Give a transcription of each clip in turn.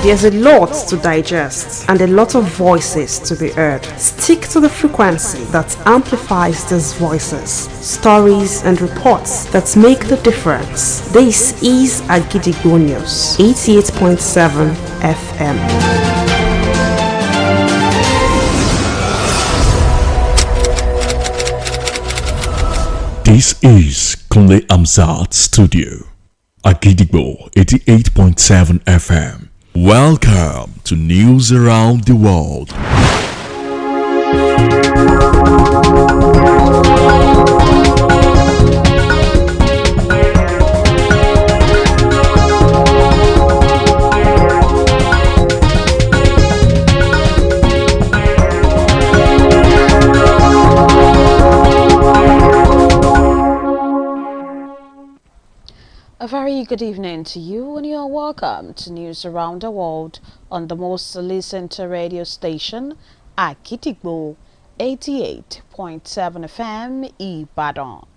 There's a lot to digest and a lot of voices to be heard. Stick to the frequency that amplifies these voices, stories and reports that make the difference. This is Akojopo News, 88.7 FM. This is Kunle Amzat Studio, Akojopo 88.7 FM. Welcome to News Around the World. A very good evening to you, and you're welcome to News Around the World on the most listened to radio station, Akojopo 88.7 FM Ibadan.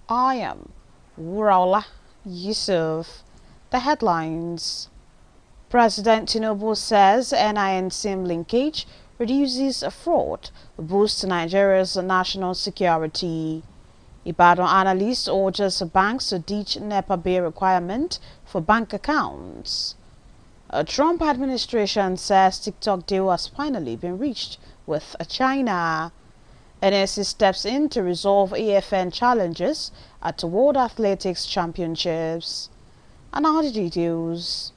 I am Wuraola Yusuf. The headlines. President Tinubu says NIN SIM linkage reduces fraud, boosts Nigeria's national security. Ibadan analyst urges banks to ditch NEPA bill requirement for bank accounts. A Trump administration says TikTok deal has finally been reached with China. NSC steps in to resolve AFN challenges at the World Athletics Championships. And now the details.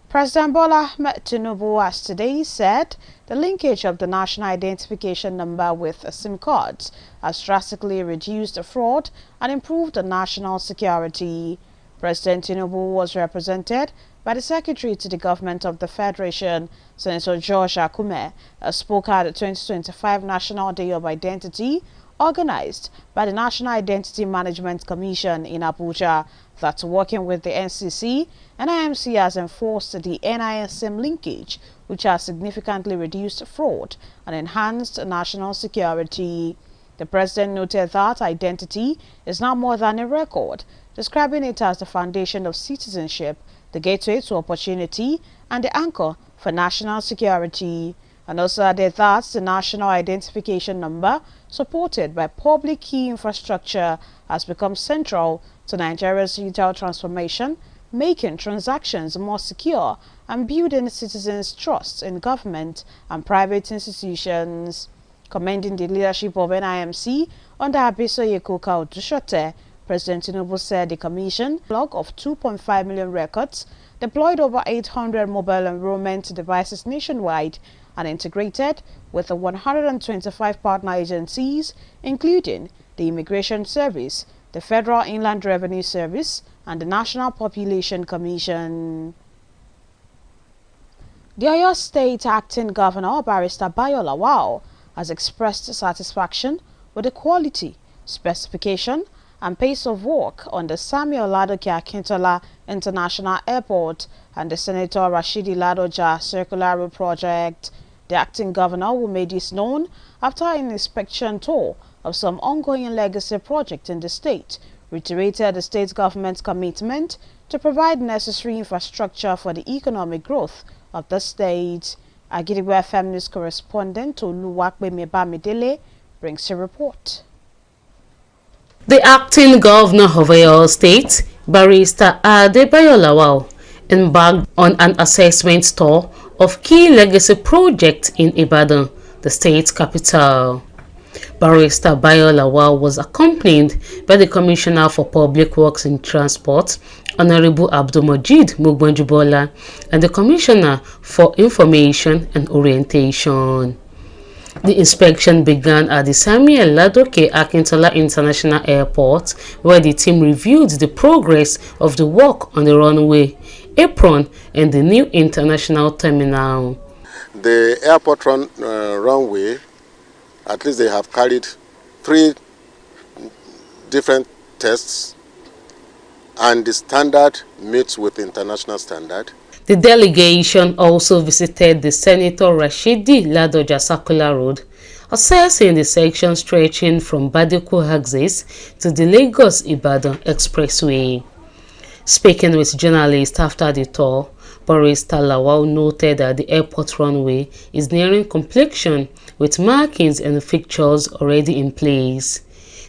President Bola Ahmed Tinubu has today said the linkage of the national identification number with SIM cards has drastically reduced the fraud and improved the national security. President Tinubu was represented by the Secretary to the Government of the Federation, Senator George Akume, spoke at the 2025 National Day of Identity, organized by the National Identity Management Commission in Abuja, that working with the NCC, NIMC has enforced the NIN SIM linkage, which has significantly reduced fraud and enhanced national security. The President noted that identity is now more than a record, describing it as the foundation of citizenship, the gateway to opportunity, and the anchor for national security. And also added that the national identification number, supported by public key infrastructure, has become central to Nigeria's digital transformation, making transactions more secure and building citizens' trust in government and private institutions. Commending the leadership of NIMC under Abisoye Odusote, President Tinubu said the commission log of 2.5 million records, deployed over 800 mobile enrollment devices nationwide, and integrated with the 125 partner agencies, including the Immigration Service, the Federal Inland Revenue Service, and the National Population Commission. The Oyo State Acting Governor, Barrister Bayo Lawal, has expressed satisfaction with the quality, specification, and pace of work on the Samuel Ladoke Akintola International Airport and the Senator Rashidi Ladoja Circular Road Project. The acting governor will make this known after an inspection tour of some ongoing legacy projects in the state, reiterated the state government's commitment to provide necessary infrastructure for the economic growth of the state. Akojopo FM News correspondent Oluwapemi Bamidele brings a report. The acting governor of Oyo State, Barrister Adebayo Lawal, embarked on an assessment tour of key legacy projects in Ibadan, the state capital. Barrister Bayo Lawal was accompanied by the Commissioner for Public Works and Transport, Honorable Abdulmajid Mugbanjubola, and the Commissioner for Information and Orientation. The inspection began at the Samuel Ladoke Akintola International Airport, where the team reviewed the progress of the work on the runway, apron, and the new international terminal. The airport runway, at least they have carried 3 different tests, and the standard meets with international standard. The delegation also visited the Senator Rashidi Ladoja Circular Road, assessing the section stretching from Badiko axis to the Lagos-Ibadan Expressway. Speaking with journalists after the tour, Barrister Lawal noted that the airport runway is nearing completion with markings and fixtures already in place.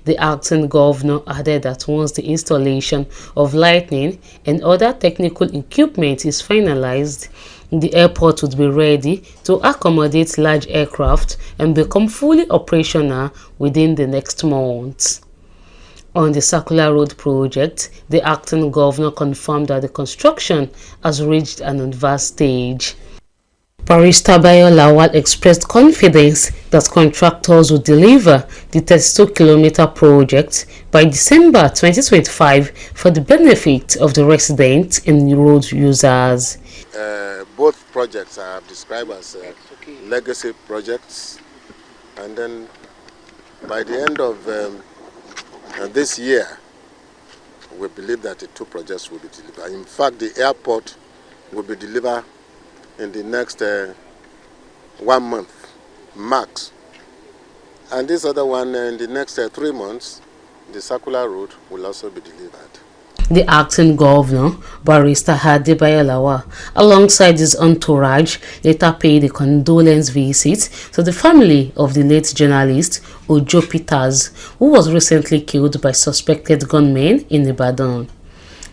The acting governor added that once the installation of lighting and other technical equipment is finalized, the airport would be ready to accommodate large aircraft and become fully operational within the next month. On the Circular Road project, the acting governor confirmed that the construction has reached an advanced stage. Barrister Bayo Lawal expressed confidence that contractors will deliver the 32-kilometer project by December 2025 for the benefit of the residents and road users. Both projects are described as legacy projects, and then by the end of this year, we believe that the two projects will be delivered. In fact, the airport will be delivered in the next 1 month, max. And this other one, in the next 3 months, the circular road will also be delivered. The acting governor, Barrister Adebayo Lawal, alongside his entourage, later paid a condolence visit to the family of the late journalist Akojopo, who was recently killed by suspected gunmen in Ibadan.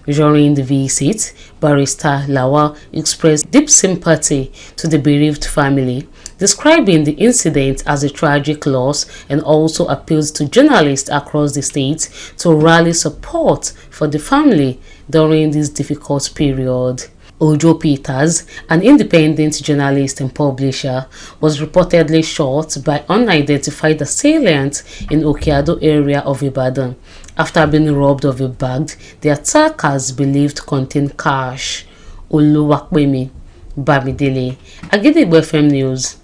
During the visit, Barrister Lawal expressed deep sympathy to the bereaved family, describing the incident as a tragic loss, and also appealed to journalists across the state to rally support for the family during this difficult period. Akojopo, an independent journalist and publisher, was reportedly shot by unidentified assailants in Okeado area of Ibadan. After being robbed of a bag the attackers believed contained cash. Oluwapemi Bamidele, Agidigbo FM News.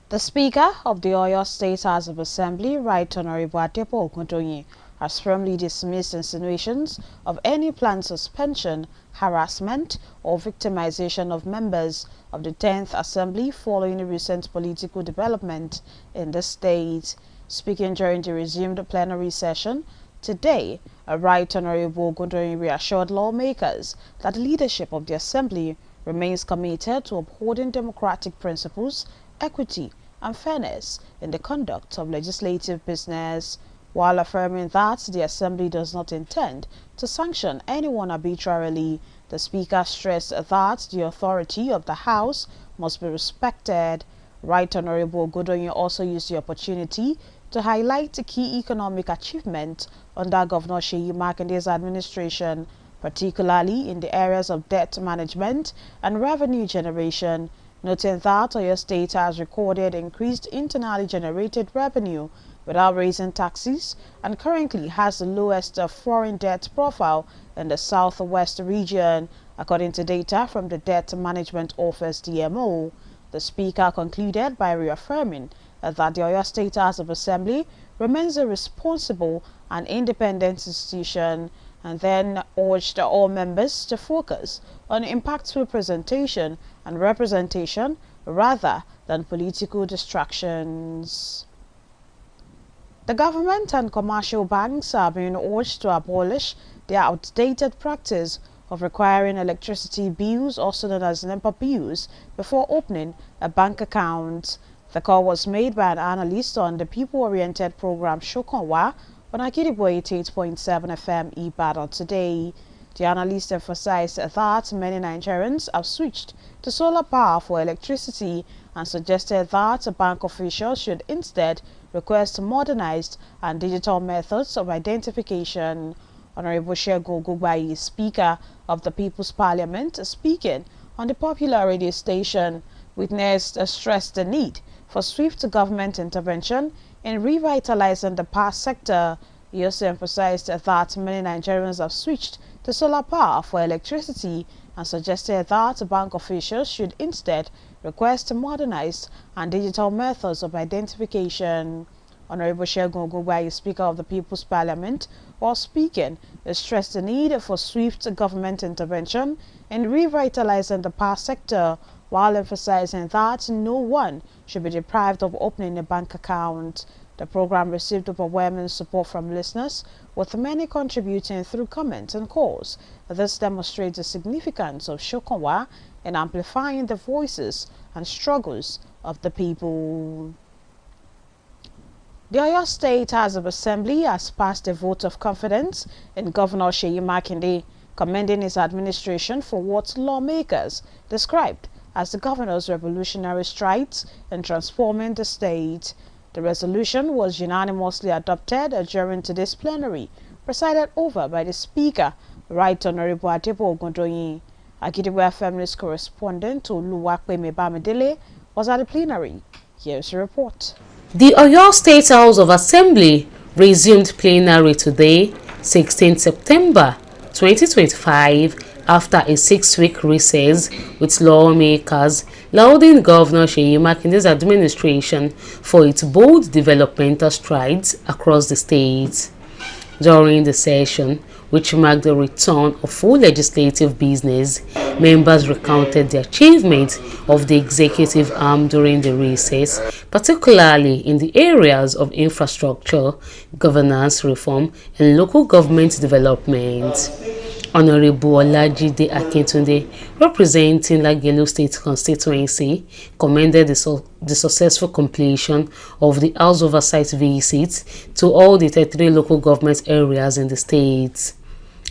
The Speaker of the Oyo State House of Assembly, Right Honorable Akojopo Iroyin, has firmly dismissed insinuations of any planned suspension, harassment, or victimization of members of the 10th Assembly following the recent political development in the state. Speaking during the resumed plenary session today, Right Honorable Iroyin reassured lawmakers that the leadership of the Assembly remains committed to upholding democratic principles, equity, and fairness in the conduct of legislative business, while affirming that the Assembly does not intend to sanction anyone arbitrarily. The Speaker stressed that the authority of the House must be respected. Right Honorable Iroyin also used the opportunity to highlight the key economic achievements under Governor Seyi Makinde's administration, particularly in the areas of debt management and revenue generation, noting that Oyo State has recorded increased internally generated revenue without raising taxes and currently has the lowest foreign debt profile in the southwest region, according to data from the Debt Management Office DMO. The Speaker concluded by reaffirming that the Oyo State House of Assembly remains a responsible and independent institution, and then urged all members to focus on impactful presentation and representation rather than political distractions. The government and commercial banks are being urged to abolish their outdated practice of requiring electricity bills, also known as NEPA bills, before opening a bank account. The call was made by an analyst on the people-oriented program Shokonwa on Agidigbo 88.7 FM Ibadan today. The analyst emphasized that many Nigerians have switched to solar power for electricity and suggested that bank officials should instead request modernized and digital methods of identification. Honorable Segun Ogugbayi, Speaker of the People's Parliament, speaking on the popular radio station, stressed the need for swift government intervention in revitalizing the power sector. He also emphasized that many Nigerians have switched to solar power for electricity and suggested that bank officials should instead request modernized and digital methods of identification. Honorable Segun Ogugbayi, Speaker of the People's Parliament, while speaking, stressed the need for swift government intervention in revitalizing the power sector, while emphasizing that no one should be deprived of opening a bank account. The program received overwhelming support from listeners, with many contributing through comments and calls. This demonstrates the significance of Shokanwa in amplifying the voices and struggles of the people. The Oyo State House of Assembly has passed a vote of confidence in Governor Seyi Makinde, commending his administration for what lawmakers described as the governor's revolutionary strides in transforming the state. The resolution was unanimously adopted during today's plenary, presided over by the Speaker, Right Honorable Akojopo Iroyin. Agidigbo FM News correspondent Oluwapemi Bamidele was at the plenary. Here's a report. The Oyo State House of Assembly resumed plenary today, 16 September 2025, after a 6-week recess, with lawmakers lauding Governor Seyi Makinde's administration for its bold developmental strides across the state. During the session, which marked the return of full legislative business, members recounted the achievements of the executive arm during the recess, particularly in the areas of infrastructure, governance reform, and local government development. Honorable Olajide Akintunde, representing Lagelu State constituency, commended the successful completion of the House Oversight visits to all the 33 local government areas in the state.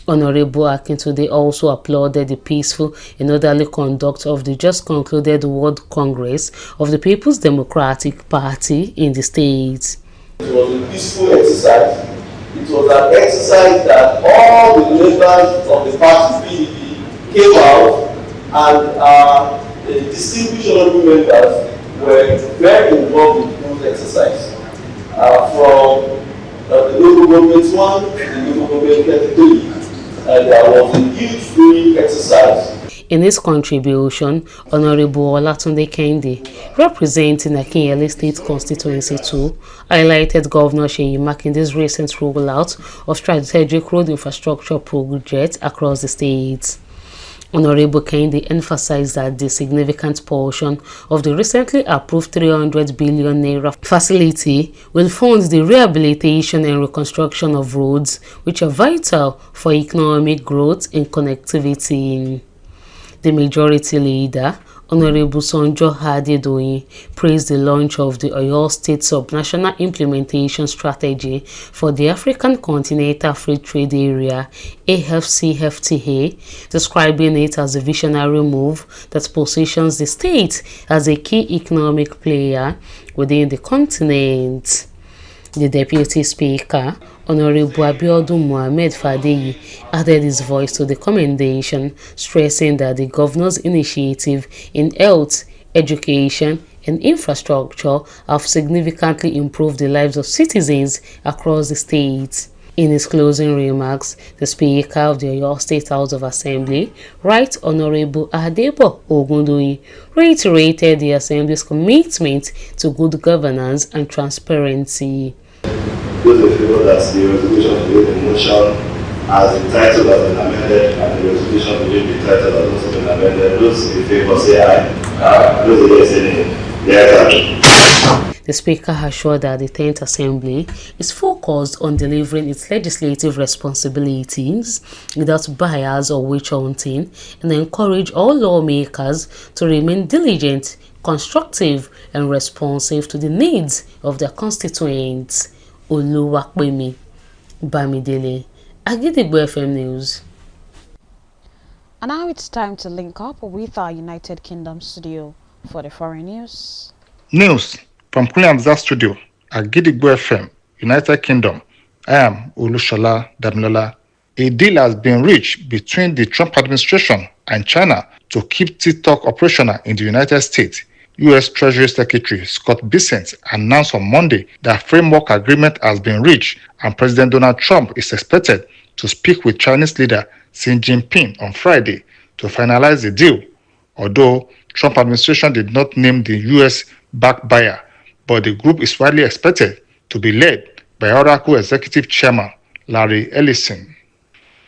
Honorable Akintunde also applauded the peaceful and orderly conduct of the just concluded World Congress of the People's Democratic Party in the state. It was a peaceful exercise. It was an exercise that all the members of the party PDP came out, and the distinguished honorable members were very involved in those exercises. From the local government 1 to the local government 33, and there was a huge doing exercise. In his contribution, Honorable Olatunde Kende, representing Akinyele State Constituency 2, highlighted Governor Seyi Makinde's recent rollout of strategic road infrastructure projects across the state. Honorable Kende emphasized that the significant portion of the recently approved 300 billion naira facility will fund the rehabilitation and reconstruction of roads, which are vital for economic growth and connectivity. The majority leader, Honorable Sonjo Adedoyin, praised the launch of the Oyo State Subnational Implementation Strategy for the African Continental Free Trade Area, AFCFTA, describing it as a visionary move that positions the state as a key economic player within the continent. The Deputy Speaker, Honorable Abiodun Mohammed Fadeyi, added his voice to the commendation, stressing that the governor's initiative in health, education, and infrastructure have significantly improved the lives of citizens across the state. In his closing remarks, the Speaker of the Oyo State House of Assembly, Right Honorable Akojopo Iroyin, reiterated the Assembly's commitment to good governance and transparency. Those of you that the resolution to the motion as the title has been amended and the resolution to the title has also been amended, those in favor say aye. Those against say nay. The Speaker assured that the 10th Assembly is focused on delivering its legislative responsibilities without bias or witch hunting, and encourage all lawmakers to remain diligent, constructive, and responsive to the needs of their constituents. Oluwapemi Bamidele, Agidigbo FM News. And now it's time to link up with our United Kingdom studio for the foreign news. News from Queen Hamzat Studio at Agidigbo FM, United Kingdom. I am Olushola Damilola. A deal has been reached between the Trump administration and China to keep TikTok operational in the United States. U.S. Treasury Secretary Scott Bessent announced on Monday that a framework agreement has been reached, and President Donald Trump is expected to speak with Chinese leader Xi Jinping on Friday to finalize the deal. Although Trump administration did not name the U.S.-backed buyer, but the group is widely expected to be led by Oracle Executive Chairman Larry Ellison.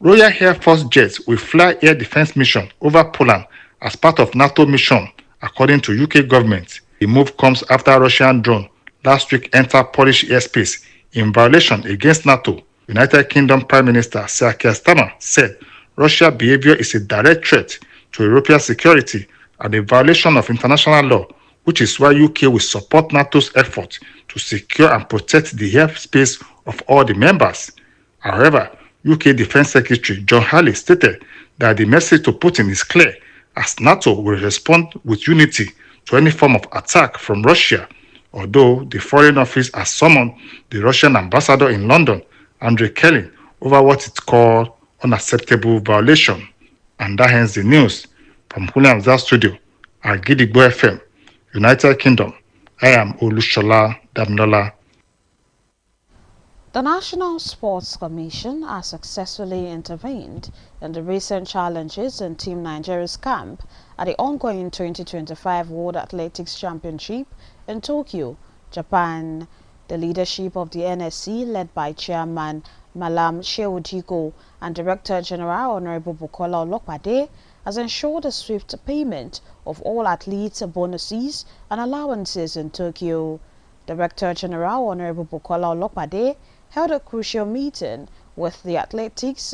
Royal Air Force jets will fly air defense mission over Poland as part of NATO mission, according to UK government. The move comes after Russian drone last week entered Polish airspace in violation against NATO. United Kingdom Prime Minister Sir Keir Starmer said Russia's behavior is a direct threat to European security and a violation of international law, which is why UK will support NATO's effort to secure and protect the airspace of all the members. However, UK Defense Secretary John Hurley stated that the message to Putin is clear, as NATO will respond with unity to any form of attack from Russia, although the Foreign Office has summoned the Russian ambassador in London, Andrei Kelly, over what it called unacceptable violation. And that ends the news. From Huliamza Studio, Agidigbo FM, United Kingdom, I am Olushola Damnola. The National Sports Commission has successfully intervened in the recent challenges in Team Nigeria's camp at the ongoing 2025 World Athletics Championship in Tokyo, Japan. The leadership of the NSC, led by Chairman Malam Sheudiko and Director General Honorable Bukola Olopade, has ensured a swift payment of all athletes' bonuses and allowances in Tokyo. Director General Honorable Bukola Olopade held a crucial meeting with the athletes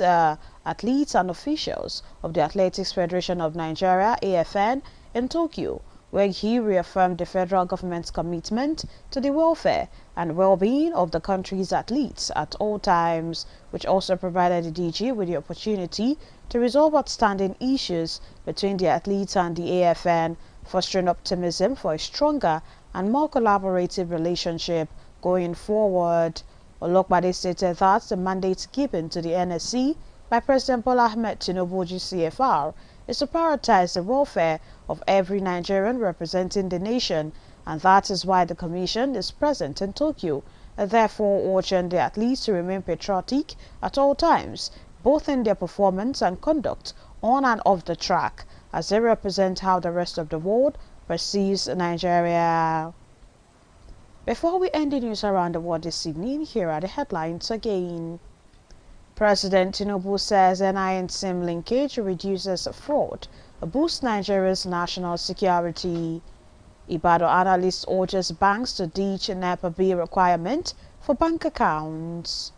and officials of the Athletics Federation of Nigeria, AFN, in Tokyo, where he reaffirmed the federal government's commitment to the welfare and well-being of the country's athletes at all times, which also provided the DG with the opportunity to resolve outstanding issues between the athletes and the AFN, fostering optimism for a stronger and more collaborative relationship going forward. Olokbade stated that the mandate given to the NSC by President Bola Ahmed Tinubu GCFR is to prioritize the welfare of every Nigerian representing the nation, and that is why the Commission is present in Tokyo, and therefore urging the athletes to remain patriotic at all times, both in their performance and conduct on and off the track, as they represent how the rest of the world perceives Nigeria. Before we end the news around the world this evening, here are the headlines again. President Tinubu says NI and SIM linkage reduces fraud, boosts Nigeria's national security. Ibadan analyst urges banks to ditch NEPA bill requirement for bank accounts.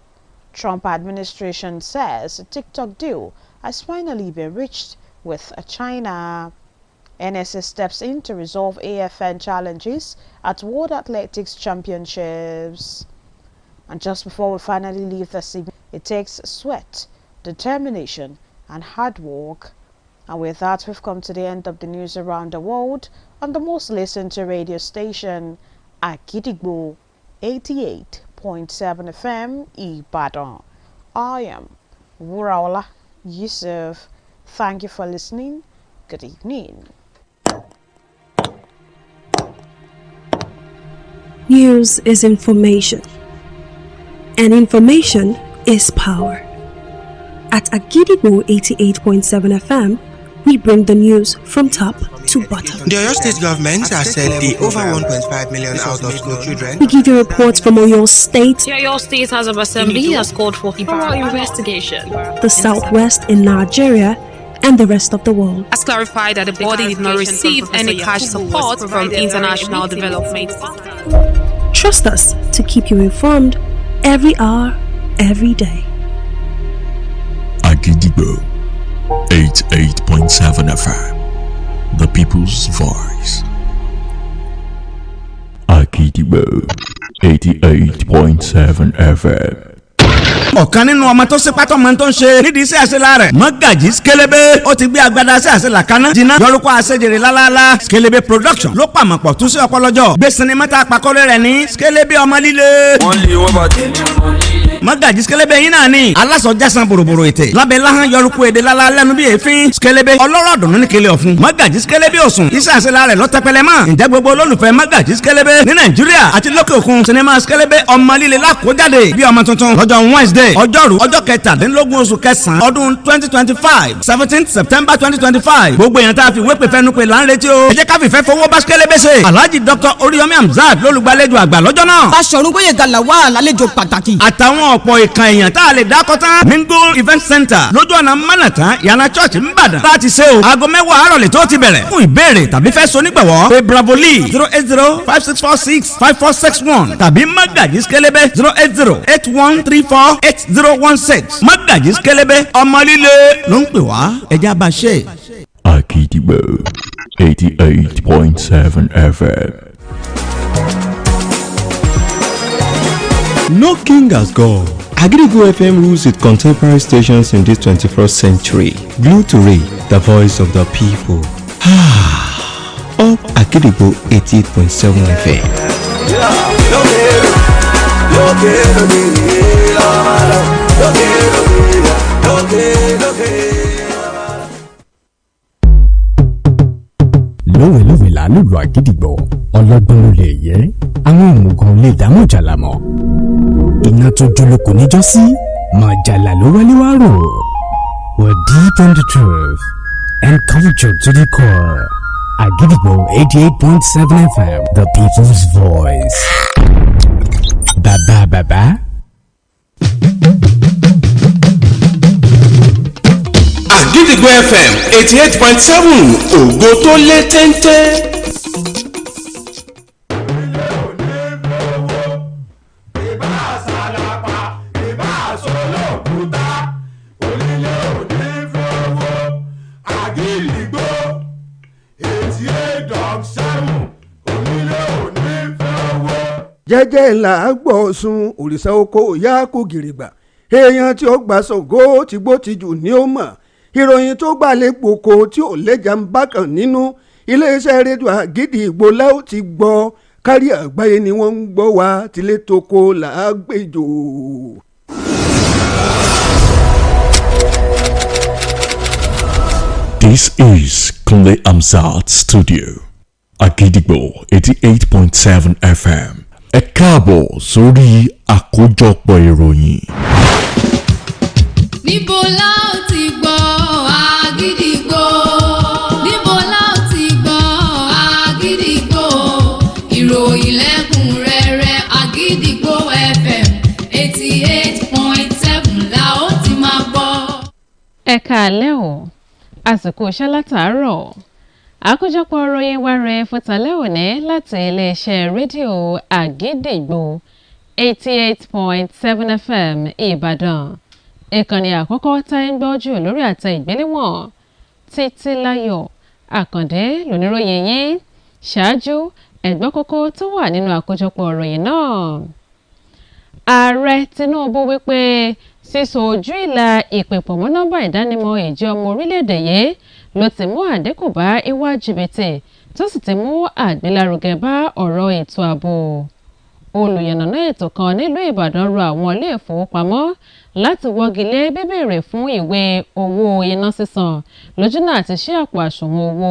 Trump administration says TikTok deal has finally been reached with China. NSA steps in to resolve AFN challenges at World Athletics Championships. And just before we finally leave this evening, it takes sweat, determination, and hard work. And with that, we've come to the end of the news around the world on the most listened to radio station, Agidigbo 88.7 FM, Ibadan. I am Wuraola Yusuf. Thank you for listening. Good evening. News is information, and information is power. At Agidigbo 88.7 FM, we bring the news from top to bottom. The Oyo State government has said the over 1.5 million out of school children. We give you reports from Oyo State. The Oyo State House of Assembly has called for thorough investigation. The Southwest in Nigeria and the rest of the world. Has clarified that the body did not receive any cash support from international development. Trust us to keep you informed every hour, every day. Agidigbo 88.7 FM, the people's voice. Agidigbo 88.7 FM. ọ̀kan nínú ọmọ tó ṣe pátọ́ mọ́ tó ń ṣe nídìí iṣẹ́ àṣelá rẹ̀ Mọ́gàjí Skelebe ó ti gbé agbada iṣẹ́ àṣelà kaná jiná lórúkọ àṣejèrè lálálá Skelebe production ló pàmòpọ̀ tún sí ọpọlọjọ gbé sinimá tá a pàkọ́lé rẹ̀ ní Skelebe ọmọ líle. wọ́n lé wọ́n bá tẹ̀lé wọn líle. Mọ́gàjí Skelebe yín náà ni alásọjásán bòròbòrò ètè lábẹ́ láhán yọrùkú èdè lálá lẹ́nu bí èéfín Skelebe ọlọ́rọ̀ dùnú ní kele ọ̀fun Mọ́gàjí Skelebe òsùn iṣẹ́ àṣelá rẹ̀ lọ́tẹ́pẹ́lẹ́ mọ́ ǹjẹ́ gbogbo olólùfẹ́ Mọ́gàjí Skelebe ní Nàìjíríà àti lókè òkun sinimá Skelebe ọmọ líle lákòójáde bí ọmọ tuntun lọ́jọ́ Wednesday ọjọ́rú ọjọ́ kẹtàdínlógún oṣù kẹsàn-án ọdún 2025 17th September 2025 gbogbo èèyàn tá a fi wépè fẹ́nu pé là ń retí o ẹ jẹ́ ká fìfẹ́ fowó bá Skelebe ṣe Alhaji Dr. Oriyomi Hamzat lólùgbàlejò àgbà lọ́jọ́ náà. Báṣọ̀run Gbóyèga Lawal lálejò pàtàkì. àtàwọn àwọn ọ̀pọ̀ ìkan èèyàn tá a lè dákọ́ tán mingle event center lójú ọ̀nà mánàtán yàrá church ńbàdàn láti ṣe o aago 10 àárọ̀ lè tó ti bẹ̀rẹ̀ fún ìbéèrè tàbí fẹ́ so nígbàwọ́ pé bravo lee 08056465461 tàbí magaji skelebe 08081348016 magaji skelebe ọmọ líle ló ń pè wá ẹja bá ṣe. Akojopo 88.7 FM. No king has gone. Akojopo FM rules with contemporary stations in this 21st century. Glued to it, the voice of the people. Up Akojopo 88.7 FM. lówe là lùlù àgídìgbò ọlọ́gbọ́n ló lè yẹ àwọn òmùgọ̀ lè dámọ̀ jàlámọ̀ iná tó jólókò níjọ́sí máa jàlá ló wálé wá rò we're deep in the truth and culture to the core. Àgídìgbò 88.7 FM, the people's voice. Bàbá. Àgídìgbò FM 88.7 ògo tó lé téńté. jẹ́jẹ́ là á gbọ́ sun òrìṣà oko ìyá kò gìrìgbà èèyàn tí ó gbà Ṣàngó tìgbó tìjù ni ó mọ̀ ìròyìn tó gbà lè pòkó tí ò lẹ́jà ń bá kàn nínú iléeṣẹ́ rédíò Àgídìgbò la ó ti gbọ́ kárí àgbáyé ni wọ́n ń gbọ́ wá tilé toko là á gbèjò. This is Kunle Amzat's studio. Akojopo 88.7 FM. Ẹ káàbọ̀ sórí àkójọpọ̀ ìròyìn. Níbo la ó ti gbọ́ Àgídìgbò? Níbo la ó ti gbọ́ Àgídìgbò? Ìròyìn lẹ́kùnrẹ́rẹ́ Àgídìgbò FM 88.7 la ó ti máa gbọ́. Ẹ káalẹ́ o, àsìkò iṣẹ́ látàárọ̀. Àkójọpọ̀ ìròyìn wa rẹ̀ fọ́tàlẹ́ òní láti iléeṣẹ́ rédíò Àgídìgbò 88.7 FM Ìbàdàn. Ìkànnì àkọ́kọ́ tá ń gbọ́ jù lórí àtẹ ìgbéléwọ̀n Títílayọ̀ Àkàndé lóníròyìn yín. Ṣáájú ẹ̀gbọ́n kókó tó wà nínú àkójọpọ̀ ìròyìn náà. Ààrẹ Tinubu wípé sísọ ojú ìlà ìpèpọ̀ mọ́ nọ́mbà ìdánimọ̀ ìjẹ́ ọmọ orílẹ̀-èdè yìí ló ti mú àdínkù bá ìwà jìbìtì tó sì ti mú àgbélárugẹ bá ọ̀rọ̀ ètò ààbò. Olùyànnàná ètò kan nílùú Ìbàdàn rọ àwọn ilé ìfowópamọ́ láti wọ́gi lé bíbèrè fún ìwé owó iná sísan lójúnà àti ṣí àpò àsùnwọ̀n owó.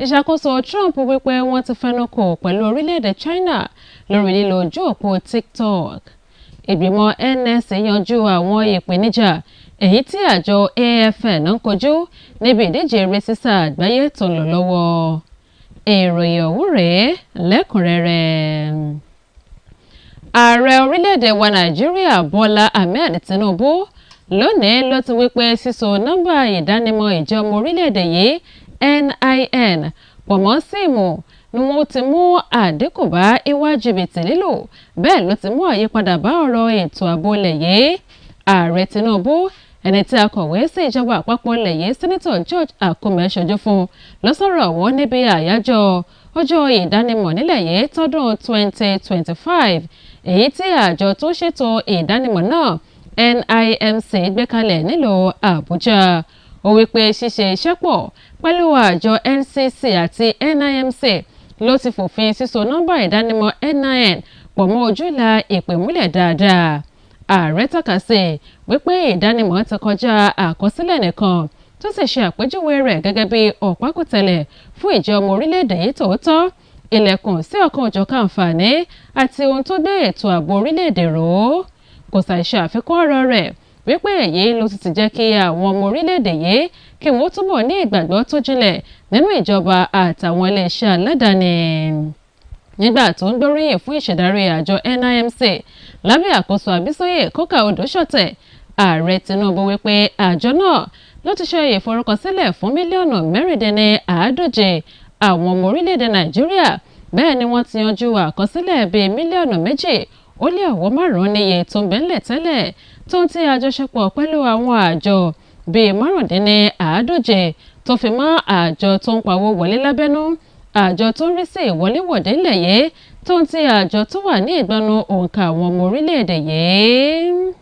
Ìṣàkóso Trump wípé wọ́n ti fẹnukò pẹ̀lú orílẹ̀-èdè China lórí lílo ojú òpó TikTok. Ìgbìmọ̀ NSA yanjú àwọn ìpèníjà èyí tí àjọ AFN ń kojú níbi ìdíje eré sísá àgbáyé tó ń lọ lọ́wọ́. Ìròyìn ọ̀hún rèé lẹ́kùnrẹ́rẹ́. Ààrẹ orílẹ̀-èdè wa Nàìjíríà Bọ́lá Ahmed Tinubu lónìí ló ti wí pé sísọ nọ́mbà ìdánimọ̀ ìjẹ́ ọmọ orílẹ̀-èdè yìí NIN pọ̀ mọ́ síìmù ni wọ́n ti mú àdínkù bá ìwà jìbìtì lílò bẹ́ẹ̀ ló ti mú àyípadà bá ọ̀rọ̀ ètò ààbò ilẹ̀ yìí. Ààrẹ Tinubu ẹni tí akọ̀wé sí ìjọba àpapọ̀ ilẹ̀ yìí sẹ́nitọ̀ George Akume ṣojú fún ló sọ̀rọ̀ ọ̀wọ́ níbi àyájọ́ ọjọ́ ìdánimọ̀ nílẹ̀ yìí tọdún 2025 èyí tí àjọ tó ṣètò ìdánimọ̀ náà NIMC gbé kalẹ̀ nílùú Àbújá. Ó wí pé ṣíṣe iṣẹ́ pọ̀ pẹ̀lú àjọ NCC àti NIMC ló ti fòfin sísọ nọ́mbà ìdánimọ̀ NIN pọ̀ mọ́ ojúlà ìpèmúlẹ̀ dáadáa. Ààrẹ tọ́ka sí wípé ìdánimọ̀ ti kọjá àkọsílẹ̀ nìkan tó sì ṣe àpèjúwe rẹ̀ gẹ́gẹ́ bí ọ̀pákùtẹ̀lẹ̀ fún ìjẹ́ ọmọ orílẹ̀-èdè yìí tòótọ́, ilẹ̀kùn sí ọ̀kan òjọ̀kan àǹfààní àti ohun tó gbé ètò ààbò orílẹ̀-èdè ró. Kò ṣàìṣe àfikún ọ̀rọ̀ rẹ̀ wípé èyí ló ti jẹ́ kí àwọn ọmọ orílẹ̀-èdè yìí kí wọ́n túbọ̀ ní ìgbàgbọ́ tó jinlẹ̀ nínú ìjọba àtàwọn iléeṣẹ́ aládàáni. nígbà tó ń gbóríyìn fún ìṣèdarí àjọ NIMC lábẹ́ àkóso Àbísóyè Kókà Odòṣọ̀tẹ̀ ààrẹ Tinubu wípé àjọ náà ló ti ṣe ìforúkọsílẹ̀ fún mílíọ̀nù mẹ́rìndínláàádóje àwọn ọmọ orílẹ̀-èdè Nàìjíríà bẹ́ẹ̀ ni wọ́n ti yanjú àkọsílẹ̀ bíi mílíọ̀nù 2.5 níye tó ń bẹ́ńlẹ̀ tẹ́lẹ̀ tó ń ti àjọṣepọ̀ pẹ̀lú àwọn àjọ bíi 95 tó fi mọ́ àjọ tó ń pawó wọlé lábẹ́nú àjọ tó ń rí sí ìwọléwọ̀de ilẹ̀ yìí tó ń ti àjọ tó wà ní ìgbọnú òǹkà àwọn ọmọ orílẹ̀-èdè yìí.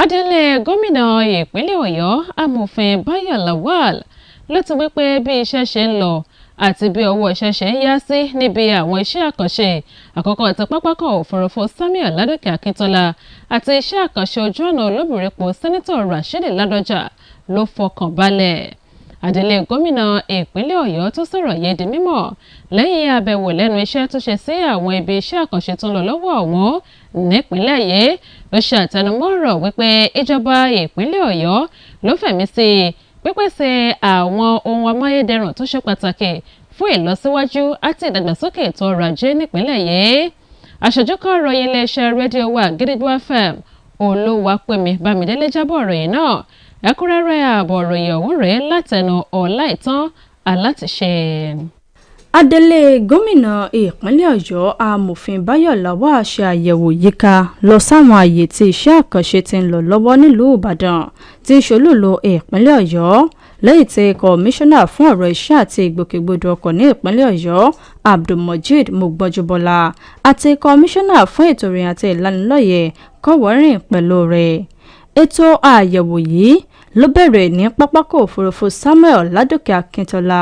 Adelé gómìnà ìpínlẹ̀ Ọ̀yọ́ amòfin Báyọ̀ Lawal ló ti wí pé bí iṣẹ́ ṣe ń lọ àti bí ọwọ́ iṣẹ́ ṣe ń yá sí níbi àwọn iṣẹ́ àkànṣe àkọ́kọ́ ti pápákọ̀ òfurufú Samuel Ládòkè Akíntọ́lá àti iṣẹ́ àkànṣe ojú ọ̀nà olóbìrípo sẹ́nitọ̀ Rashidi Ládọjà ló fọkàn balẹ̀. Adelé gómìnà ìpínlẹ̀ Ọ̀yọ́ tó sọ̀rọ̀ yìí di mímọ̀ lẹ́yìn àbẹ̀wò lẹ́nu iṣẹ́ tó ṣe sí àwọn ibi iṣẹ́ àkànṣe tó ń lọ lọ́wọ́ ọ̀wọ́n nípínlẹ̀ yìí ó ṣe àtẹnumọ́ ọ̀rọ̀ wípé ìjọba ìpínlẹ̀ Ọ̀yọ́ ló fẹ̀mí sí pípèsè àwọn ohun amáyédẹrùn tó ṣe pàtàkì fún ìlọsíwájú àti ìdàgbàsókè ètò ọrọ̀ ajé nípínlẹ̀ yìí. Aṣojú kan ròyìn iléeṣẹ́ rédíò wa Gidigbo FM Olúwapẹ̀mí Bámidélé jábọ̀ ròyìn náà ẹ̀kúnrẹ́rẹ́ ààbọ̀ ròyìn ọ̀hún rèé látẹnu Ọláìtàn Alátiṣe. Adelé gómìnà ìpínlẹ̀ Ọ̀yọ́ amòfin Báyọ̀ Lawal ṣe àyẹ̀wò yíká lọ sáwọn àyè tí iṣẹ́ àkànṣe ti ń lọ lọ́wọ́ nílùú Ìbàdàn tí ń ṣolúlo ìpínlẹ̀ Ọ̀yọ́ lẹ́yìn tí kọmíṣánná fún ọ̀rọ̀ iṣẹ́ àti ìgbòkègbodò ọkọ̀ ní ìpínlẹ̀ Ọ̀yọ́ Abdulmojid Mogbọ́júbọ́lá àti kọmíṣánná fún ètò ìrìn àti ìlanilọ́yẹ̀ kọ́wọ́rìn pẹ̀lú rẹ̀. Ètò àyẹ̀wò yìí ló bẹ̀rẹ̀ ní pápákọ̀ òfurufú Samuel Ládòkè Akíntọ́lá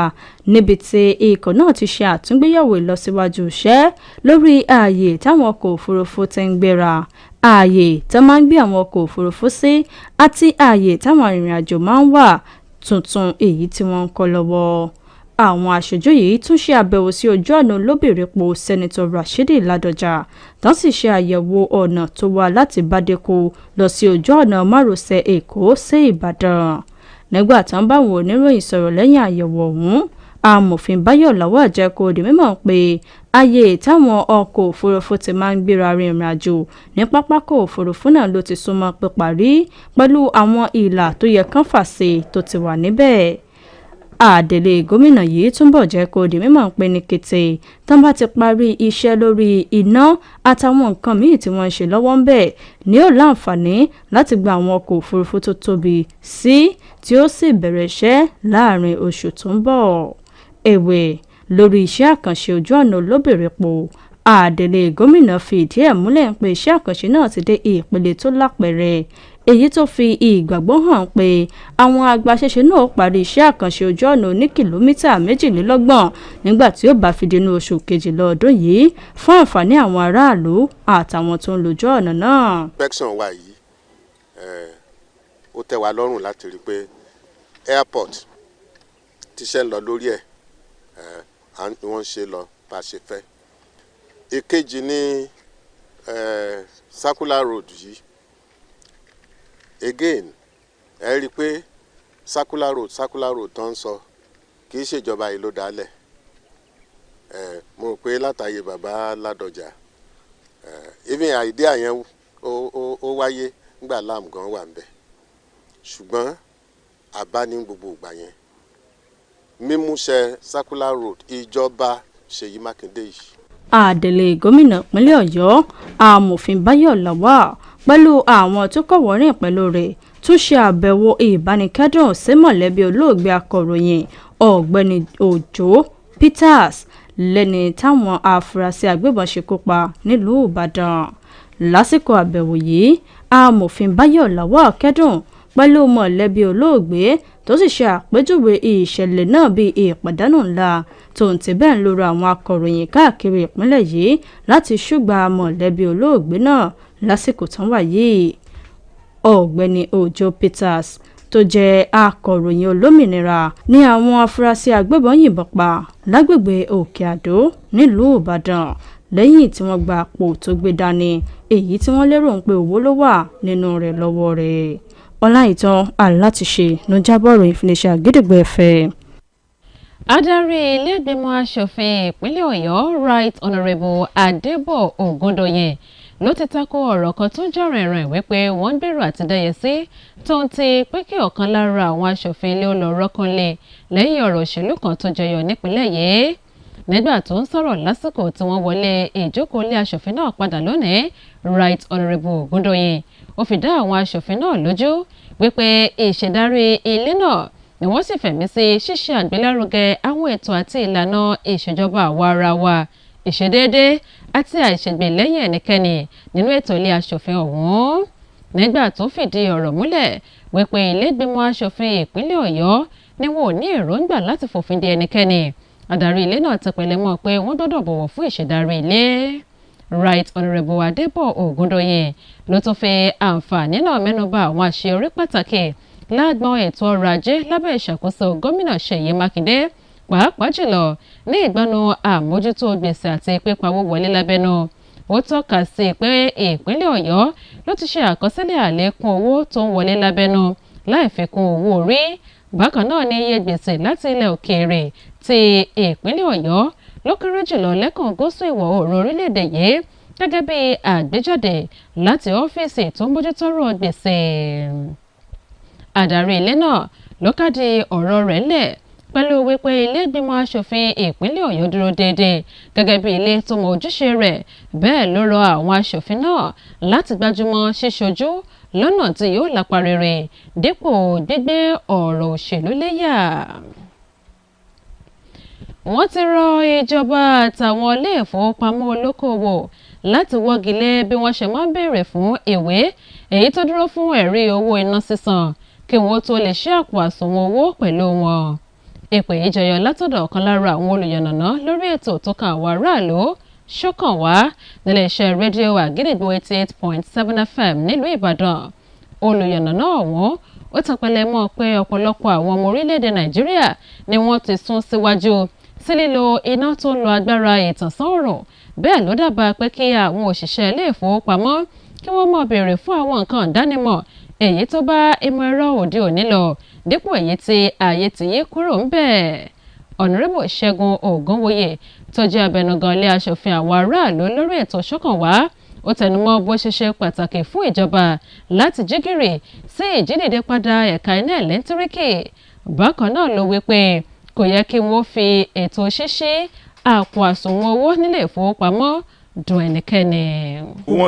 níbi tí ikọ̀ náà ti ṣe àtúngbéyẹ̀wò ìlọsíwájú iṣẹ́ lórí ààyè táwọn ọkọ̀ òfurufú ti ń gbéra, ààyè tó máa ń gbé àwọn ọkọ̀ òfurufú sí àti ààyè táwọn arìnrìn-àjò máa ń wà tuntun èyí tí wọ́n ń kọ́ lọ́wọ́. Àwọn aṣojú yìí tún ṣe àbẹ̀wò sí ojú ọ̀nà olóbìrípo sẹ́nitọ̀ Rashidi Ládọjà tán sì ṣe àyẹ̀wò ọ̀nà tó wà láti Bádékò lọ sí ojú ọ̀nà márosẹ̀ Èkó sí Ìbàdàn. Nígbà tán báwọn oníròyìn sọ̀rọ̀ lẹ́yìn àyẹ̀wò ọ̀hún, amòfin Báyọ̀ Lawal jẹ́ kó di mímọ̀ pé ààyè táwọn ọkọ̀ òfurufú ti máa ń gbéra rìnrìn àjò ní pápákọ̀ òfurufú náà ló ti súnmọ́ píparí pẹ̀lú àwọn ìlà tó yẹ kán fà sí tó ti wà níbẹ̀. Adelé gómìnà yìí túnbọ̀ jẹ́ kó di mímọ̀ pé ní kété tán bá ti parí iṣẹ́ lórí iná àtàwọn nǹkan míì tí wọ́n ń ṣe lọ́wọ́ ń bẹ̀ ni ó láǹfààní láti gba àwọn ọkọ̀ òfurufú tó tóbi sí tí ó sì bẹ̀rẹ̀ iṣẹ́ láàrin oṣù tó ń bọ̀. Ẹ̀wẹ̀ lórí iṣẹ́ àkànṣe ojú ọ̀nà olóbìrípo Adelé gómìnà fi ìdí ẹ̀ múlẹ̀ pé iṣẹ́ àkànṣe náà ti dé ìpele tó lápẹẹrẹ èyí tó fi ìgbàgbọ́ hàn pé àwọn agbaṣẹ́ṣe náà parí iṣẹ́ àkànṣe ojú ọ̀nà ní kìlómítà 22 nígbà tí ó bá fi dínú oṣù kejìlá ọdún yìí fún àǹfààní àwọn aráàlú àtàwọn tó ń lójú ọ̀nà náà. inspection wa yìí ó tẹ́ wa lọ́rùn láti rí i pé airport tíṣẹ́ ń lọ lórí ẹ̀ wọ́n ṣe lọ bá a ṣe fẹ́. Èkejì ní circular road yìí again ẹ rí i pé circular road tó ń sọ kì í ṣèjọba yìí ló dálẹ̀ mo rò pé látàyè bàbá Ládọjà even idea yẹn ó wáyé nígbà lam gan wà ń bẹ̀ ṣùgbọ́n àbá ní gbogbo ìgbà yẹn mímúṣẹ circular road ìjọba Ṣèyí Mákindé yìí. Adelé gómìnà ìpínlẹ̀ Ọ̀yọ́ amòfin Báyọ̀ Lawal pẹ̀lú àwọn tó kọ̀wọ́rìn pẹ̀lú rẹ̀ tún ṣe àbẹ̀wò ìbánikẹ́dùn sí mọ̀lẹ́bí olóògbé akọ̀ròyìn ọ̀gbẹ́ni Òjó Peters lẹ́ni táwọn afurasí agbébọn ṣekú pa nílùú Ìbàdàn. Lásìkò àbẹ̀wò yìí amòfin Báyọ̀ Lawal kẹ́dùn pẹ̀lú mọ̀lẹ́bí olóògbé tó sì ṣe àpèjúwe ìṣẹ̀lẹ̀ náà bíi ìpàdánù ńlá tó ń tibẹ̀ ń lórí àwọn akọ̀ròyìn káàkiri ìpínlẹ̀ yìí láti ṣùgbà mọ̀lẹ́bí olóògbé náà lásìkò tán wà yìí. Ọ̀gbẹ́ni Òjó Peters tó jẹ́ akọ̀ròyìn olómìnira ní àwọn afurasí agbébọn yìnbọn pa lágbègbè Òkè Àdó nílùú Ìbàdàn lẹ́yìn tí wọ́n gba àpò tó gbé dání èyí tí wọ́n lérò ń pé owó ló wà nínú rẹ̀ lọ́wọ́ rẹ̀. Ọláìtàn Alátiṣe ló jábọ̀ ròyìn fún iléeṣẹ́ Gidigbo FM. Adarí ilé-ìgbìmọ̀ aṣòfin ìpínlẹ̀ Ọ̀yọ́ Right Honourable Adébọ̀ Ògúndòyìn ló ti tako ọ̀rọ̀ kan tó jà rìnrìn wípé wọ́n ń gbèrò àti dẹ́yẹ sí tó ń ti pé kí ọ̀kan lára àwọn aṣòfin ilé olóró kanlẹ̀ lẹ́yìn ọ̀rọ̀ òṣèlú kan tó jẹyọ nípínlẹ̀ yìí. Nígbà tó ń sọ̀rọ̀ lásìkò tí wọ́n wọlé ìjókòó ilé aṣòfin náà padà lónìí, Right Honourable Ògúndòyìn ó fi dá àwọn aṣòfin náà lójú wípé ìṣèdarí ilé náà ni wọ́n sì fẹ̀mí sí ṣíṣe àgbélárugẹ àwọn ètò àti ìlànà ìṣèjọba àwa-ara-wa, ìṣedéédé àti àìṣègbè lẹ́yìn ẹnikẹ́ni nínú ètò ilé aṣòfin ọ̀hún. Nígbà tó fìdí ọ̀rọ̀ múlẹ̀ wípé ilé-ìgbìmọ̀ aṣòfin ìpínlẹ̀ Ọ̀yọ́ ni wọn ò ní èròǹgbà láti fòfin de ẹnikẹ́ni, adarí ilé náà tẹpẹlẹ mọ́ pé wọ́n gbọ́dọ̀ bọ̀wọ̀ fún ìṣèdarí ilé. Right Honourable Adébọ̀ Ògúndòyìn ló tún fi àǹfààní náà mẹ́nubà àwọn àṣeyọrí pàtàkì lágbọn ètò ọrọ̀ ajé lábẹ́ ìṣàkóso gómìnà Ṣèyí Mákindé, pàápàá jùlọ ní ìgbọ́nu àmójútó gbèsè àti pípawó wọlé lábẹ́nú. Ó tọ́ka sí pé ìpínlẹ̀ Ọ̀yọ́ ló ti ṣe àkọsílẹ̀ àlékún owó tó ń wọlé lábẹ́nú láì fi kún owó orí. Bákan náà ni iye gbèsè láti ilẹ̀ òkèèrè ti ìpínlẹ̀ Ọ̀yọ́ ló kéré jùlọ lẹ́kùn gúúsù ìwọ̀ oòrùn orílẹ̀-èdè yìí gẹ́gẹ́ bí àgbéjáde láti ọ́fíìsì tó ń bójútọ́rọ̀ gbèsè. Adarí ilé náà ló kádì ọ̀rọ̀ rẹ̀ lẹ̀ pẹ̀lú wípé ilé ìgbìmọ̀ aṣòfin ìpínlẹ̀ Ọ̀yọ́ dúró déédéé gẹ́gẹ́ bí ilé tó mọ ojúṣe rẹ̀. Bẹ́ẹ̀ ló rọ àwọn aṣòfin náà láti gbájúmọ́ ṣíṣojú lọ́nà tí yóò lápa rere dípò gbígbé ọ̀rọ̀ òṣèlú léyà. Wọ́n ti rọ ìjọba àtàwọn ilé ìfowópamọ́ olókoòwò láti wọ́gi lé bí wọ́n ṣe máa ń béèrè fún ìwé èyí tó dúró fún ẹ̀rí owó iná sísan kí wọ́n tó lè ṣí àpò àsùnwọ̀n owó pẹ̀lú wọn. Ìpè yìí jẹyọ látọ̀dọ̀ ọ̀kan lára àwọn olùyànnàná lórí ètò tó kan àwọn aráàlú ṣọ́kàn wá nílé iṣẹ́ rédíò Àgídìgbò 88.7 FM nílùú Ìbàdàn. Olùyànnàná ọ̀hún ó tẹpẹlẹ mọ́ pé ọ̀pọ̀lọpọ̀ àwọn ọmọ orílẹ̀-èdè Nàìjíríà ni wọ́n ti sún síwájú sí lílo iná tó ń lo agbára ìtànsán òòrùn. Bẹ́ẹ̀ ló dábàá pé kí àwọn òṣìṣẹ́ ilé ìfowópamọ́ kí wọ́n máa béèrè fún àwọn nǹkan ìdánimọ̀ èyí tó bá ìmọ̀ ẹ̀rọ òde òní lọ dípò èyí tí ààyè ti yí kúrò ń bẹ̀. Ọ̀nàrẹ́bù Ṣẹ́gun Ògúnwòye tó jẹ́ abẹnugan ilé aṣòfin àwọn aráàlú lórí ètò ṣọ́kànwá ó tẹnumọ́ bó ṣe ṣe pàtàkì fún ìjọba láti jígìrì sí ìjídìde padà ẹ̀ka iná ẹ̀lẹ́ńtíríkì. Bákan náà ló wí pé kò yẹ kí wọ́n fi ètò ṣíṣí àpò àsùnwọ̀n owó nílé ìfowópamọ́ dùn ẹnikẹ́ni.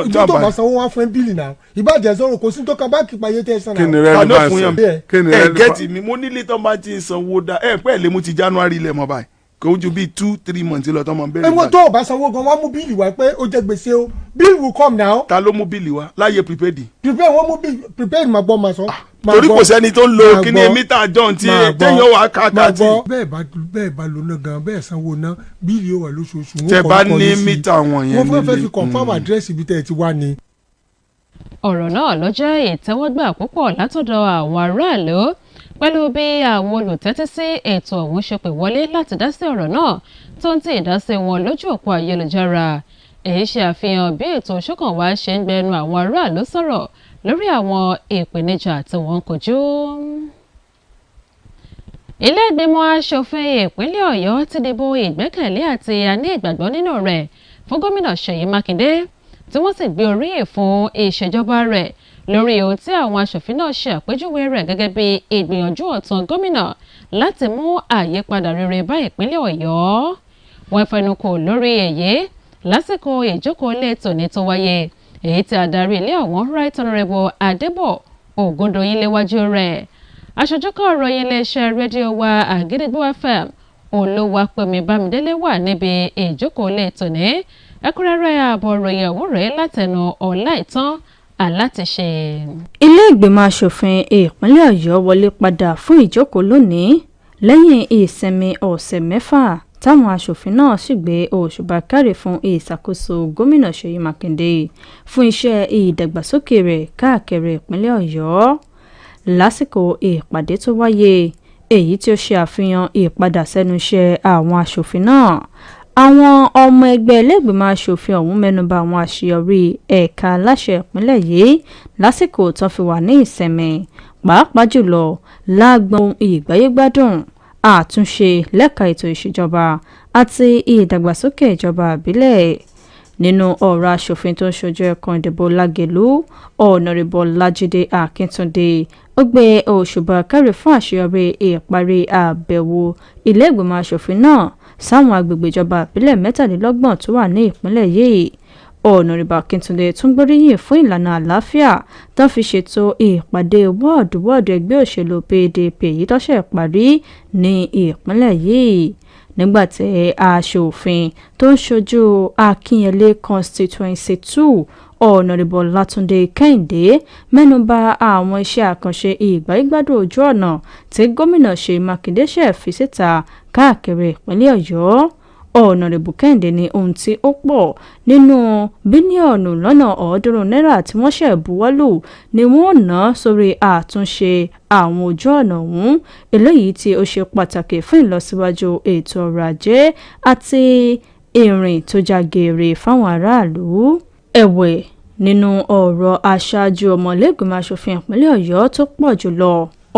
ìdí tó bá sanwó wá fún bíìlì náà ìbàjẹ́ sọ̀rọ̀ kò sí tó ka báńkì payé tẹ́ san náà. kí ni relevance gẹ́tì mi mo nílé tó bá ti sanwó dá pẹ́ lè mú ti January lẹ̀ mọ́ báyìí kò ju bíi 2-3 months lọ tó máa ń bẹ̀rẹ̀. ẹ̀wọ̀n tó o bá sanwó gan wọ́n mú bíìlì wá pé ó jẹ gbèsè o bill will come now. ta ló mú bíìlì wá láyé prepaid. prepaid wọ́n mú bíìlì prepaid máa gbọ́ máa sọ. torí kò sẹ́ni tó ń lo kíní mítà john tí téèyàn wà káàkiri. bẹ́ẹ̀ bá lóná gan bẹ́ẹ̀ sanwó ná bíìlì yóò wà lóṣooṣù. tẹ bá ní mítà wọ̀nyẹn nílé. wọ́n fẹ́ fi confirm address ibi tẹ́ ẹ ti wá ni. ọ̀rọ̀ náà ló jẹ́ ìtẹ́wọ́gbà púpọ̀ látọ̀dọ̀ àwọn aráàlú pẹ̀lú bí àwọn olùtẹ́tí sí ètò ọ̀hún ṣe pè wọlé láti dá sí ọ̀rọ̀ náà tó ń tì í dá sí wọn lójú òpó ayélujára. èyí ṣe àfihàn bí ètò ìṣọ̀kànwá ṣe ń gbẹnu àwọn aráàlú sọ̀rọ̀ lórí àwọn ìpèníjà tí wọ́n ń kojú. ilé ìgbìmọ̀ aṣòfin ìpínlẹ̀ Ọ̀yọ́ ti dìbò ìgbẹ́kẹ̀lé àti àní ìgbàgbọ́ nínú rẹ̀ fún gómìnà Ṣèyí Mákindé tí wọ́n sì gbé oríyìn fún ìṣèjọba rẹ̀ lórí ohun tí àwọn aṣòfin náà ṣe àpèjúwe rẹ̀ gẹ́gẹ́ bí ìgbìyànjú ọ̀tún gómìnà láti mú àyípadà rere bá ìpínlẹ̀ Ọ̀yọ́. wọ́n fẹnukò lórí èyí lásìkò ìjókòó ilé tòní tó wáyé èyí tí adarí ilé ọ̀hún Right Honourable Adébọ̀ Ògúndòyìn léwájú rẹ̀. aṣojúkọ̀ ìròyìn iléeṣẹ́ rédíò wa Àgídìgbò FM Olúwapẹ̀mí Bámidélé wà níbi ìjókòó ilé tòní. ẹ̀kúnrẹ́rẹ́ ààbọ̀ ìròyìn ọ̀hún rèé látẹnu Ọláìtàn Alátiṣe. ilé ìgbìmọ̀ asòfin ìpínlẹ̀ Ọ̀yọ́ wọlé padà fún ìjókòó lónìí lẹ́yìn ìsinmi ọ̀sẹ̀ mẹ́fà táwọn asòfin náà sì gbé òṣùbà káre fún ìṣàkóso gómìnà Ṣèyí Mákindé fún iṣẹ́ ìdàgbàsókè rẹ̀ káàkiri ìpínlẹ̀ Ọ̀yọ́. lásìkò ìpàdé tó wáyé èyí tí ó ṣe àfihàn ìpadà sẹ́nu iṣẹ́ àwọn asòfin náà, àwọn ọmọ ẹgbẹ́ ilé-ìgbìmọ̀ aṣòfin ọ̀hún mẹ́nubà àwọn àṣeyọrí ẹ̀ka aláṣẹ ìpínlẹ̀ yìí lásìkò tó fi wà ní ìsinmi, pàápàá jùlọ lágbọn ìgbáyégbádùn àtúnṣe lẹ́ka ètò ìṣèjọba àti ìdàgbàsókè ìjọba àbílẹ̀. Nínú ọ̀rọ̀ aṣòfin tó ń ṣojú ẹkùn ìdìbò Lágelú, Ọ̀nàrẹ́bù Lájídé Akíntúndé ó gbé òṣùbà káre fún àṣeyọrí ìparí àbẹ̀wò ilé ìgbìmọ̀ aṣòfin náà sáwọn agbègbè ìjọba àbílẹ̀ 23 tó wà ní ìpínlẹ̀ yìí. Ọ̀nàrẹ́bù Akíntúndé tún gbóríyìn fún ìlànà àlàáfíà tó fi ṣètò ìpàdé wọ́ọ̀dù ẹgbẹ́ òṣèlú PDP èyí tó ṣe parí ní ìpínlẹ̀ yìí. Nígbàtí aṣòfin tó ń ṣojú Akínyẹlé constituency 2 Ọ̀nàrẹ́bù Látúndé Kẹ́hìndé mẹ́nubà àwọn iṣẹ́ àkànṣe ìgbáyégbádùn ojú ọ̀nà tí gómìnà Ṣèyí Mákindé ṣe fi síta káàkiri ìpínlẹ̀ Ọ̀yọ́. Ọ̀nàrẹ́bù Kẹ́hìndé ní ohun tí ó pọ̀ nínú bílíọ̀nù lọ́nà 300 náírà tí wọ́n ṣe buwọ́lù ni wọ́n ná sórí àtúnṣe àwọn ojú ọ̀nà ọ̀hún, eléyìí tí ó ṣe pàtàkì fún ìlọsíwájú ètò ọrọ̀ ajé àti ìrìn tó já geere fáwọn aráàlú. Ẹ̀wẹ̀, nínú ọ̀rọ̀ aṣáájú ọmọlẹ́gbìmọ̀ aṣòfin ìpínlẹ̀ Ọ̀yọ́ tó pọ̀ jùlọ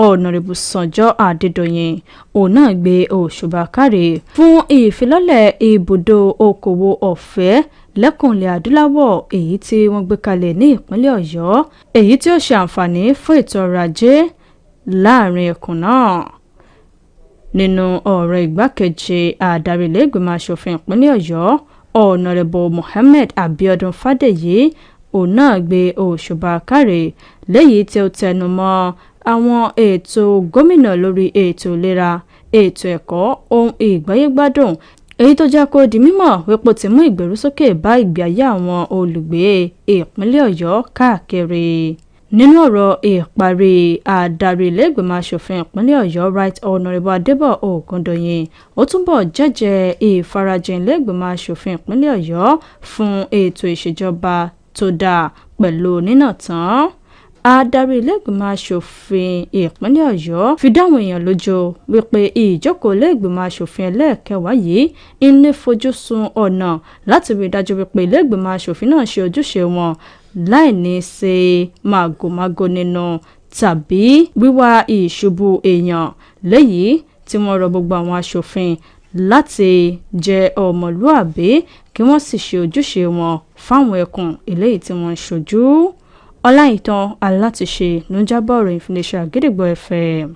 Ọ̀nàrẹ́bù Sànjọ́ Adédọ̀yìn òun náà gbé òṣùbà káre fún ìfilọ́lẹ̀ ibùdó okòwò ọ̀fẹ́ lẹ́kùnlẹ̀ adúláwọ̀ èyí tí wọ́n gbé kalẹ̀ ní ìpínlẹ̀ Ọ̀yọ́, èyí tí ó ṣe àǹfààní fún ètò ọrọ̀ ajé láàrin ẹkùn náà. Nínú ọ̀rọ̀ ìgbákejì adarí ilé ìgbìmọ̀ aṣòfin ìpínlẹ̀ Ọ̀yọ́ Ọ̀nàrẹ́bù Mohammed Abiodun Fádèyí òun náà gbé òṣùbà káre léyìí tí ó tẹnu mọ́ àwọn ètò gómìnà lórí ètò ìlera, ètò ẹ̀kọ́, ohun ìgbáyégbádùn èyí tó jẹ́ kó di mímọ̀ wípé ó ti mú ìgbèrúsókè bá ìgbé ayé àwọn olùgbé ìpínlẹ̀ Ọ̀yọ́ káàkiri. Nínú ọ̀rọ̀ ìparí adarí ilé ìgbìmọ̀ aṣòfin ìpínlẹ̀ Ọ̀yọ́ Right Honourable Adébọ̀ Ògúndòyìn ó túbọ̀ jẹ́jẹ́ ìfarajìn ilé ìgbìmọ̀ aṣòfin ìpínlẹ̀ Ọ̀yọ́ fún ètò ìṣèjọba tó dáa pẹ̀lú nínà tán. Adarí ilé ìgbìmọ̀ aṣòfin ìpínlẹ̀ Ọ̀yọ́ fi dáwọn èèyàn lójú wípé ìjókòó ilé ìgbìmọ̀ aṣòfin ẹlẹ́ẹ̀kẹwàá yìí ń ní fojúsùn ọ̀nà láti rí i dájú wípé ilé ìgbìmọ̀ aṣòfin náà ṣe ojúṣe wọn láì ní ṣe màgòmágó nínú tàbí wíwá ìṣubú èèyàn, léyìí tí wọ́n rọ gbogbo àwọn aṣòfin láti jẹ́ ọmọlúàbí kí wọ́n sì ṣe ojúṣe wọn fáwọn ẹkùn eléyìí tí wọ́n ń ṣojú. Ọláìtàn Alátiṣe ló ń jábọ̀ ìròyìn fún iléeṣẹ́ Àgídìgbò FM.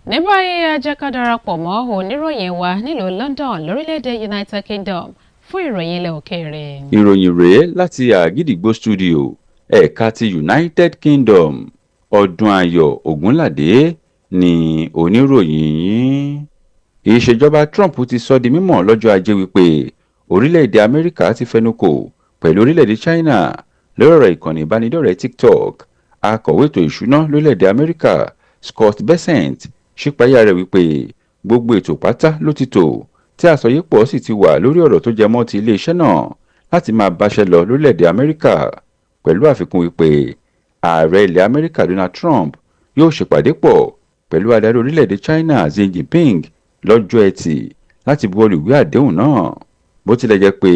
Ní báyìí ẹ jẹ́ ká darapọ̀ mọ́ oníròyìn wa nílùú London lórílẹ̀‐èdè United Kingdom fún ìròyìn ilẹ̀ òkèèrè. Ìròyìn rèé láti Àgídìgbò studio ẹ̀ka ti United Kingdom. Ọdúnayọ̀ Ògúnládé ni oníròyìn yín. Ìṣèjọba Trump ti sọ di mímọ̀ lọ́jọ́ Ajé wípé orílẹ̀-èdè Amẹ́ríkà ti fẹnukò pẹ̀lú orílẹ̀-èdè China lórí ọ̀rọ̀ ìkànnì ìbánidọ́rẹ̀ẹ́ TikTok. Akọ̀wé ètò ìṣúná lórílẹ̀-èdè Amẹ́ríkà Scott Bessent ṣípayá rẹ̀ wípé gbogbo ètò pátá ló ti tò tí àsọyépọ̀ sì ti wà lórí ọ̀rọ̀ tó jẹ mọ́ ti iléeṣẹ́ náà láti máa báṣẹ́ lọ lórílẹ̀-èdè Amẹ́ríkà, pẹ̀lú àfikún wípé ààrẹ ilẹ̀ Amẹ́ríkà Donald Trump yóò ṣèpàdé pọ̀ pẹ̀lú adarí orílẹ̀-èdè China Xi Jinping lọ́jọ́ Ẹtì láti buwọ́lu ìwé àdéhùn náà. Bó tilẹ̀ jẹ́ pé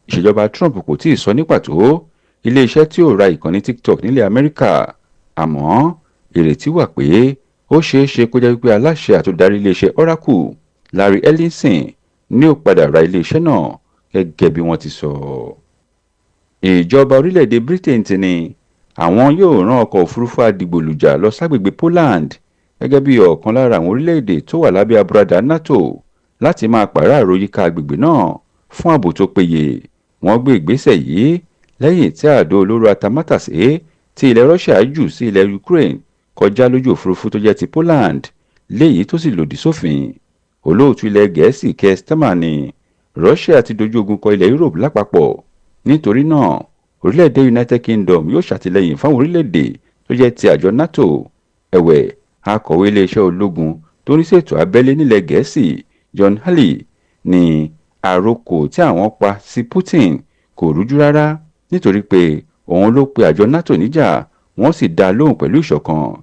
ìṣèjọba Trump kò tíì sọ ní pàtó ilé-iṣẹ́ tí ó ra ìkànnì TikTok nílẹ̀ Amẹ́ríkà, àmọ́ ìrètí wà pé ó ṣeé ṣe kó jẹ́ wípé aláṣẹ àtòdarí ilé-iṣẹ́ Oracle Larry Ellison ní ó padà ra ilé-iṣẹ́ náà gẹ́gẹ́ bí wọ́n ti sọ. Ìjọba orílẹ̀-èdè Britain ti ní àwọn yóò rán ọkọ̀ òfurufú adìgbòlùjà lọ ságbègbè Poland gẹ́gẹ́ bí ọ̀kan lára àwọn orílẹ̀-èdè tó wà lábẹ́ àbúradà NATO láti máa pàráàrò yíká agbègbè náà fún ààbò tó péye. Wọ́n gbé ìgbésẹ̀ yìí lẹ́yìn tí àdó olóró atamátàsé tí ilẹ̀ Russia jù sí ilẹ̀ Ukraine kọjá lójú òfurufú tó jẹ́ ti Poland, léyìí tó sì lòdì sófin. Olóòtú ilẹ̀ Gẹ̀ẹ́sì Keir Starmer ní Russia ti dojú ogun kọ ilẹ̀ Europe lápapọ̀, nítorí náà orílẹ̀-èdè United Kingdom yóò ṣàtìlẹ́yìn fáwọn orílẹ̀-èdè tó jẹ́ ti àjọ NATO. Ẹ̀wẹ̀, akọ̀wé iléeṣẹ́ ológun tó ní ṣètò abẹ́lé nílẹ̀ Gẹ̀ẹ́sì John Halley ní àròkò tí àwọn pa sí Putin kò rújú rárá, nítorí pé òun ló pe àjọ NATO níjà, wọ́n sì dá lóhùn pẹ̀lú ìṣọ̀kan.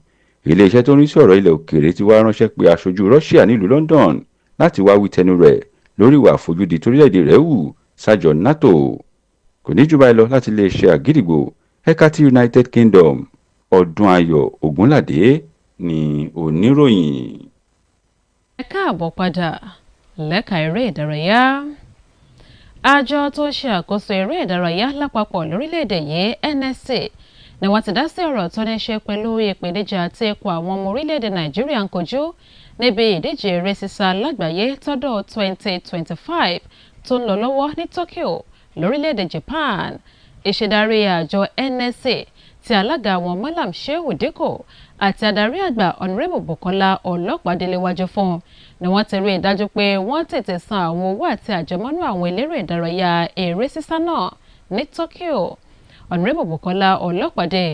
Iléeṣẹ́ tó ń rí sí ọ̀rọ̀ ilẹ̀ òkèèrè ti wá ránṣẹ́ pé aṣojú Russia nílùú London láti wá wí tẹnu rẹ̀ lórí ìwà àfojúdi torílẹ̀-èdè rẹ̀ hù sájọ NATO. Kò ní jù báyìí lọ láti iléeṣẹ́ Àgídìgbò ẹ̀ka ti United Kingdom. Ọdúnayọ̀ Ògúnládé ni oníròyìn. ẹ káàbọ̀ padà lẹ́ka eré ìdárayá. Àjọ tó ṣe àkóso eré ìdárayá lápapọ̀ lórílẹ̀‐èdè yìí NSC ni wọ́n ti dá sí ọ̀rọ̀ tó ní ṣe pẹ̀lú ìpèníjà àti ipò àwọn ọmọ orílẹ̀‐èdè Nàìjíríà ń kojú níbi ìdíje eré sísá lágbàáyé tọdún 2025 tó ń lọ lọ́wọ́ ní Tokyo lórílẹ̀‐èdè Japan. Ìṣèdarí àjọ NSC tí alága àwọn Malam Shehu Dikko àti adarí àgbà Honorable Bukola Ọlọ́pàdéléwájú fún ni wọ́n ti rí i dájú pé wọ́n tètè san àwọn owó àti àjẹmọ́nú àwọn eléré ìdárayá eré sísá náà ní Tokyo. Honorable Bukola Ọlọ́pàdé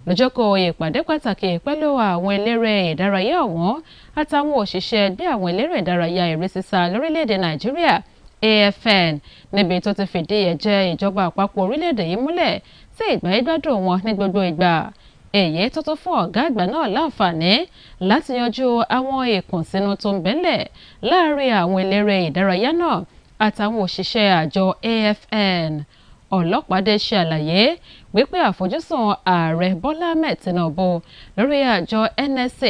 ló jókòó ìpàdé pàtàkì pẹ̀lú àwọn eléré ìdárayá ọ̀hún àtàwọn òṣìṣẹ́ ẹgbẹ́ àwọn eléré ìdárayá eré sísá lórílẹ̀‐èdè Nàìjíríà AFN níbi tó ti fìdí ẹ̀jẹ̀ ìjọba àpapọ̀ orílẹ̀‐èdè yìí múlẹ̀ sí ìgbáyégbádùn wọn ní gbogbo ìgbà. Èyí tó tó fún ọ̀gá àgbà náà láǹfààní láti yanjú àwọn ìkùnsínú tó ń bẹ́lẹ̀ láàrin àwọn eléré ìdárayá náà àtàwọn òṣìṣẹ́ àjọ AFN. Ọlọ́pàdé ṣe àlàyé wípé àfojúsùn ààrẹ Bọ́lá Ahmed Tinubu lórí àjọ NSC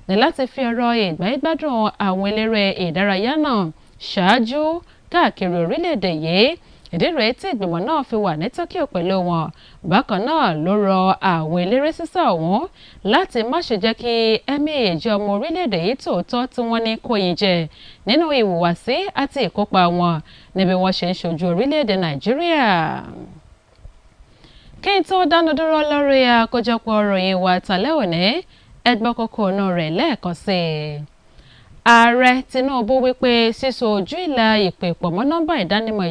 ní láti fi ọ̀rọ̀ ìgbáyégbádùn àwọn eléré ìdárayá náà ṣáájú káàkiri orílẹ̀-èdè yìí. Ìdí rèé tí ìgbìmọ̀ náà fi wà ní Tokyo pẹ̀lú wọn. Bákan náà ló rọ àwọn eléré sísá ọ̀hún láti má ṣe jẹ́ kí ẹ̀mí ìjẹ ọmọ orílẹ̀-èdè yìí tòótọ́ tí wọ́n ní kóyin jẹ nínú ìhùwàsí àti ìkópa wọn níbi wọ́n ṣe ń ṣojú orílẹ̀-èdè Nàìjíríà. Kí n tó dánu dúró lórí àkójọpọ̀ ìròyìn wa tàlẹ́ òní, ẹ gbọ́ kókó inú rẹ̀ lẹ́ẹ̀kan sí i. Ààrẹ Tinubu wípé sísọ ojú ìlà ìpè pọ̀ mọ́ nọ́mbà ìdánimọ̀